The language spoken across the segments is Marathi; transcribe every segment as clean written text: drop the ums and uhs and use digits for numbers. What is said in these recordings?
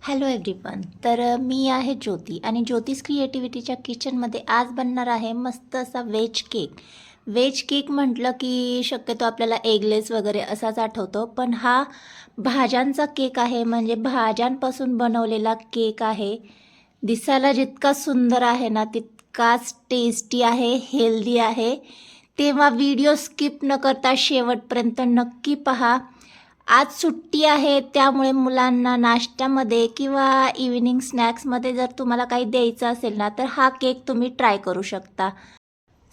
Hello everyone. मी आहे ज्योती आणि ज्योतिष क्रिएटिव्हिटीच्या किचनमध्ये आज बनणार आहे मस्त असा व्हेज केक. व्हेज केक म्हटलं की शक्यतो आपल्याला एगलेस वगैरे असाच आठवतो, पण हा भाज्यांचा केक आहे, म्हणजे भाज्यांपासून बनवलेला केक आहे. दिसायला जितका सुंदर आहे ना तितकाच टेस्टी आहे, हेल्दी आहे. तेव्हा व्हिडिओ स्किप न करता शेवटपर्यंत नक्की पहा. आज सुट्टी आहे त्यामुळे मुलांना नाश्त्यामध्ये किंवा इव्हिनिंग स्नॅक्समध्ये जर तुम्हाला काही द्यायचं असेल ना तर हा केक तुम्ही ट्राय करू शकता.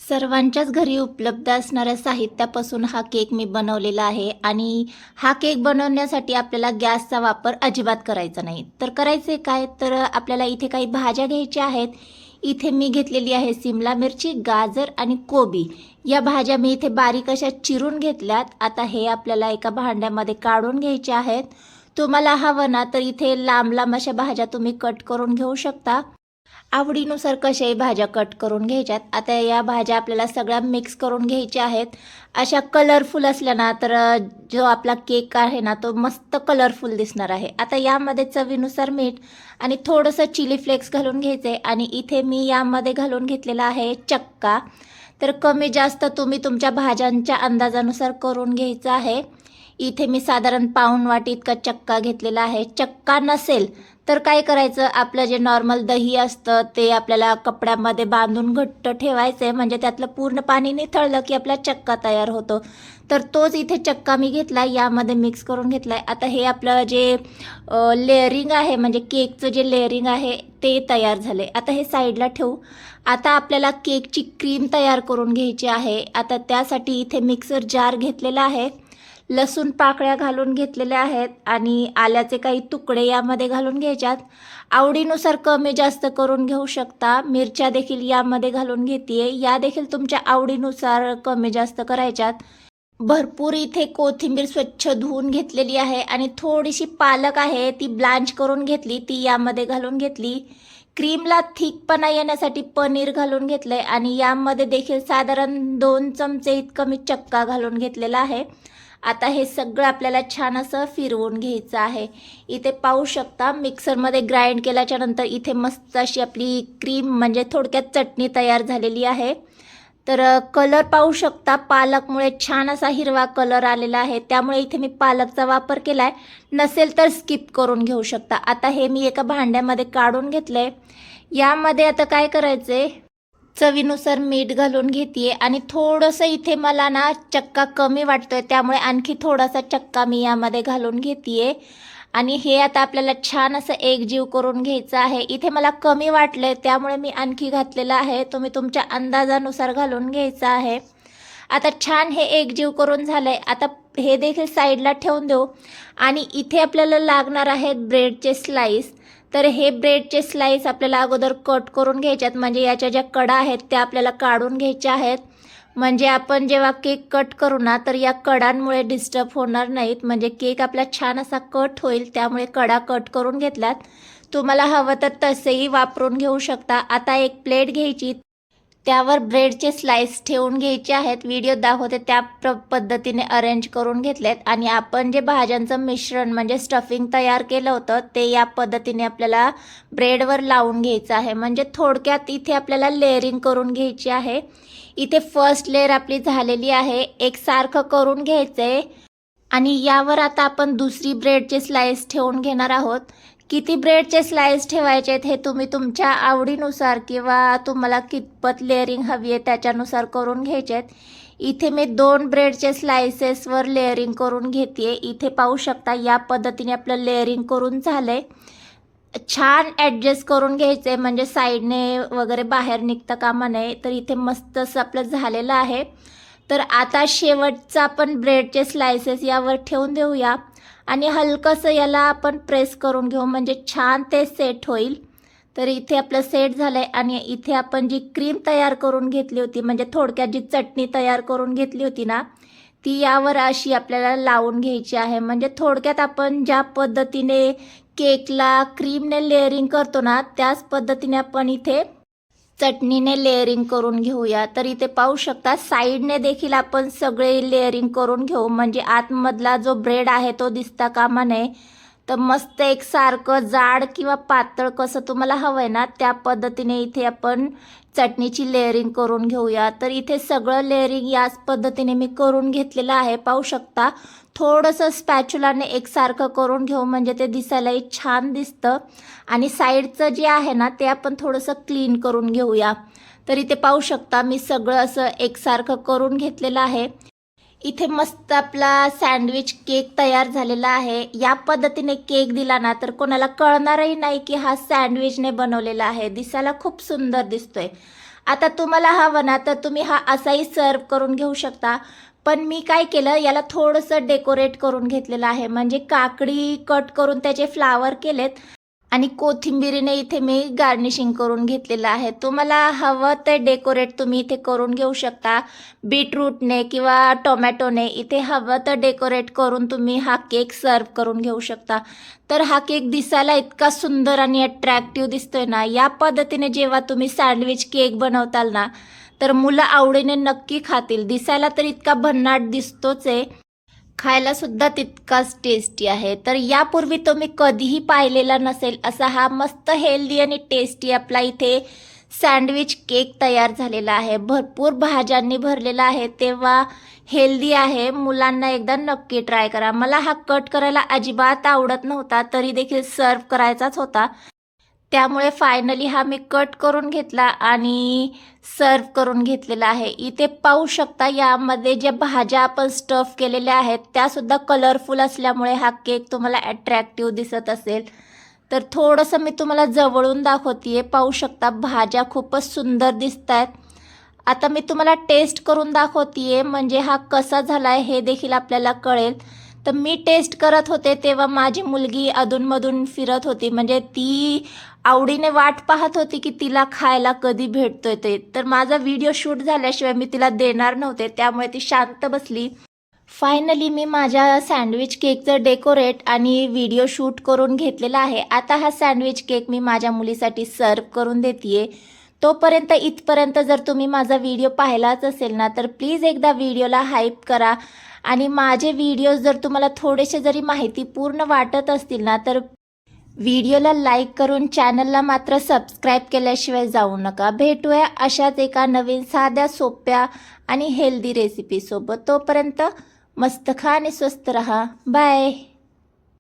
सर्वांच्याच घरी उपलब्ध असणाऱ्या साहित्यापासून हा केक मी बनवलेला आहे आणि हा केक बनवण्यासाठी आपल्याला गॅसचा वापर अजिबात करायचा नाही. तर करायचे काय, तर आपल्याला इथे काही भाज्या घ्यायच्या आहेत. इथे मी घेतलेली आहे सिमला मिरची, गाजर आणि कोबी. या भाज्या मी इथे बारीक अशा चिरून घेतल्यात. आता हे आपल्याला एका भांड्यामध्ये काढून घ्यायचे आहेत. तुम्हाला हवं ना तर इथे लांब लांब अशा भाज्या तुम्ही कट करून घेऊ शकता. आवडीनुसार कशाही भाज्या कट करून घ्यायच्यात. आता या भाज्या आपल्याला सगळ्या मिक्स करून घ्यायच्या आहेत. अशा कलरफुल असल्या ना तर जो आपला केक आहे ना तो मस्त कलरफुल दिसणार आहे. आता यामध्ये चवीनुसार मीठ आणि थोडंसं चिली फ्लेक्स घालून घ्यायचं आहे आणि इथे मी यामध्ये घालून घेतलेला आहे चक्का. तर कमी जास्त तुम्ही तुमच्या भाज्यांच्या अंदाजानुसार करून घ्यायचं आहे. इथे मी साधारण पाऊण वाटी इतका चक्का घेतलेला आहे. चक्का नसेल तर काय करायचं, आपलं जे नॉर्मल दही असतं ते आपल्याला कपड्यामध्ये बांधून घट्ट ठेवायचं आहे, म्हणजे त्यातलं पूर्ण पाणी निथळलं की आपला चक्का तयार होतो. तर तोच इथे चक्का मी घेतला, यामध्ये मिक्स करून घेतला आहे. आता हे आपलं जे लेअरिंग आहे, म्हणजे केकचं जे लेअरिंग आहे ते तयार झाले. आता हे साईडला ठेवू. आता आपल्याला केकची क्रीम तयार करून घ्यायची आहे. आता त्यासाठी इथे मिक्सर जार घेतलेला आहे. लसूण पाकळ्या घालून घेतलेल्या आहेत आणि आल्याचे काही तुकडे यामध्ये घालून घ्यायच्यात. आवडीनुसार कमी जास्त करून घेऊ शकता. मिरच्या देखील यामध्ये घालून घेते, या देखील तुमच्या आवडीनुसार कमी जास्त करायच्यात. भरपूर इथे कोथिंबीर स्वच्छ धुवून घेतलेली आहे आणि थोडीशी पालक आहे ती ब्लांच करून घेतली, ती यामध्ये घालून घेतली. क्रीमला थिकपणा येण्यासाठी पनीर घालून घेतलं आहे आणि यामध्ये देखील साधारण 2 चमचे इतकं मी चक्का घालून घेतलेला आहे. आता हे सगळं आपल्याला छान असं फिरवून घ्यायचं आहे. इथे पाहू शकता मिक्सरमध्ये ग्राइंड केल्याच्या नंतर इथे मस्त अशी आपली क्रीम म्हणजे थोडक्यात चटणी तयार झालेली आहे. तर कलर पाहू शकता, पालकमुळे छान असा हिरवा कलर आलेला आहे, त्यामुळे इथे मी पालकचा वापर केला आहे. नसेल तर स्किप करून घेऊ शकता. आता हे मी एका भांड्यामध्ये काढून घेतलं आहे. यामध्ये आता काय करायचं आहे, चवीनुसार मीठ घालून घेते आणि थोडंसं इथे मला ना चक्का कमी वाटतोय त्यामुळे आणखी थोडासा चक्का मी यामध्ये घालून घेते आणि हे आता आपल्याला छान असं एकजीव करून घ्यायचं आहे. इथे मला कमी वाटलंय त्यामुळे मी आणखी घातलेलं आहे. तुम्ही तुमच्या अंदाजानुसार घालून घ्यायचं आहे. आता छान हे एकजीव करून झालंय. आता हे देखील साईडला ठेवून देऊ आणि इथे आपल्याला लागणार आहेत ब्रेडचे स्लाइस. तर हे ब्रेडचे स्लाइस आपल्याला अगोदर कट करून घ्यायच्यात, म्हणजे याच्या ज्या कडा आहेत त्या आपल्याला काढून घ्यायच्या आहेत. म्हणजे आपण जेव्हा केक कट करू ना तर या कडांमुळे डिस्टर्ब होणार नाहीत, म्हणजे केक आपला छान असा कट होईल, त्यामुळे कडा कट करून घेतल्यात. तुम्हाला हवं तर तसेही वापरून घेऊ शकता. आता एक प्लेट घ्यायची, त्यावर ब्रेडचे स्लाइस ठेवून घ्यायचे आहेत. व्हिडिओ दाखवते त्या पद्धतीने अरेंज करून घेतलेत आणि आपण जे भाज्यांचं मिश्रण म्हणजे स्टफिंग तयार केलं होतं ते या पद्धतीने आपल्याला ब्रेडवर लावून घ्यायचं आहे. म्हणजे थोडक्यात इथे आपल्याला लेअरिंग करून घ्यायची आहे. इथे फर्स्ट लेअर आपली झालेली आहे, एकसारखं करून घ्यायचं आहे आणि यावर आता आपण दुसरी ब्रेडचे स्लाइस ठेवून घेणार आहोत. किती ब्रेडचे स्लाइस ठेवायचे आहेत हे तुम्ही तुमच्या आवडीनुसार किंवा तुम्हाला कितपत लेअरिंग हवी आहे त्याच्यानुसार करून घ्यायचे आहेत. इथे मी 2 ब्रेडचे स्लाइसेसवर लेअरिंग करून घेते. इथे पाहू शकता या पद्धतीने आपलं लेअरिंग करून झालंय. छान ॲडजस्ट करून घ्यायचं आहे, म्हणजे साईडने वगैरे बाहेर निघता कामा नये. तर इथे मस्त असं आपलं झालेलं आहे. तर आता शेवटचं आपण ब्रेडचे स्लाइसेस यावर ठेवून देऊया आणि हलकंसं याला आपण प्रेस करून घेऊ, म्हणजे छान ते सेट होईल. तर इथे आपलं सेट झालं आहे आणि इथे आपण जी क्रीम तयार करून घेतली होती, म्हणजे थोडक्यात जी चटणी तयार करून घेतली होती ना ती यावर अशी आपल्याला लावून घ्यायची आहे. म्हणजे थोडक्यात आपण ज्या पद्धतीने केकला क्रीमने लेअरिंग करतो ना त्याच पद्धतीने आपण इथे चटणीने लेअरिंग करून घेऊया. तर इथे पाहू शकता साईडने देखील आपण सगळे लेअरिंग करून घेऊ, म्हणजे आतमधला जो ब्रेड आहे तो दिसता कामा नये. तर मस्त एकसारखं जाड किंवा पातळ कसं तुम्हाला हवं आहे ना त्या पद्धतीने इथे आपण चटणीची लेअरिंग करून घेऊया. तर इथे सगळं लेअरिंग याच पद्धतीने मी करून घेतलेलं आहे. पाहू शकता थोडंसं स्पॅच्युलाने एकसारखं करून घेऊ म्हणजे ते दिसायलाही छान दिसतं. आणि साईडचं जे आहे ना ते आपण थोडंसं क्लीन करून घेऊया. तर इथे पाहू शकता मी सगळं असं एकसारखं करून घेतलेलं आहे. इथे मस्त आपला सँडविच केक तयार झालेला आहे. या पद्धतीने केक दिला ना तर कोणाला कळणारही नाही की हा सँडविचने बनवलेला आहे. दिसायला खूप सुंदर दिसतोय. आता तुम्हाला हवं ना तर तुम्ही हा असाही सर्व करून घेऊ शकता. पण मी काय केलं याला थोडंसं डेकोरेट करून घेतलेलं आहे. म्हणजे काकडी कट करून त्याचे फ्लावर केलेत आणि कोथिंबीरीने इथे मी गार्निशिंग करून घेतलेलं आहे. तुम्हाला हवं ते डेकोरेट तुम्ही इथे करून घेऊ शकता. बीटरूटने किंवा टोमॅटोने इथे हवं तर डेकोरेट करून तुम्ही हा केक सर्व करून घेऊ शकता. तर हा केक दिसायला इतका सुंदर आणि अट्रॅक्टिव्ह दिसतोय ना. या पद्धतीने जेव्हा तुम्ही सँडविच केक बनवताल ना तर मुलं आवडीने नक्की खातील. दिसायला तर इतका भन्नाट दिसतोच आहे, खायला सुद्धा तितकाच टेस्टी आहे. तर यापूर्वी तुम्ही कधीही पाहिलेला नसेल असा हा मस्त हेल्दी आणि टेस्टी आपला इथे सँडविच केक तयार झालेला आहे. भरपूर भाज्यांनी भरलेला आहे तेव्हा हेल्दी आहे. मुलांना एकदा नक्की ट्राय करा. मला हा कट करायला अजिबात आवडत नव्हता तरी देखील सर्व करायचाच होता. त्यामुळे फायनली हा मी कट करून घेतला आणि सर्व करून घेतलेला आहे. इथे पाहू शकता यामध्ये ज्या भाज्या आपण स्टफ केलेल्या आहेत त्यासुद्धा कलरफुल असल्यामुळे हा केक तुम्हाला अट्रॅक्टिव्ह दिसत असेल. तर थोडंसं मी तुम्हाला जवळून दाखवते. पाहू शकता भाज्या खूपच सुंदर दिसत आहेत. आता मी तुम्हाला टेस्ट करून दाखवते म्हणजे हा कसा झाला आहे हे देखील आपल्याला कळेल. तर मी टेस्ट करत होते तेव्हा माझी मुलगी अधूनमधून फिरत होती. म्हणजे ती आवडीने वाट पाहत होती की तिला खायला कधी भेटतोय ते. तर माझा व्हिडिओ शूट झाल्याशिवाय मी तिला देणार नव्हते त्यामुळे ती शांत बसली. फायनली मी माझ्या सँडविच केकचं डेकोरेट आणि व्हिडिओ शूट करून घेतलेला आहे. आता हा सँडविच केक मी माझ्या मुलीसाठी सर्व करून देते. तोपर्यंत इथपर्यंत जर तुम्ही माझा व्हिडिओ पाहिलाच असेल ना तर प्लीज एकदा व्हिडिओला हाईप करा. आणि माझे व्हिडिओज जर तुम्हाला थोडेसे जरी माहितीपूर्ण वाटत असतील ना तर व्हिडिओला लाईक करून चॅनलला मात्र सबस्क्राईब केल्याशिवाय जाऊ नका. भेटूया अशाच एका नवीन साध्या सोप्या आणि हेल्दी रेसिपीसोबत. तोपर्यंत मस्त खा आणि स्वस्त रहा. बाय.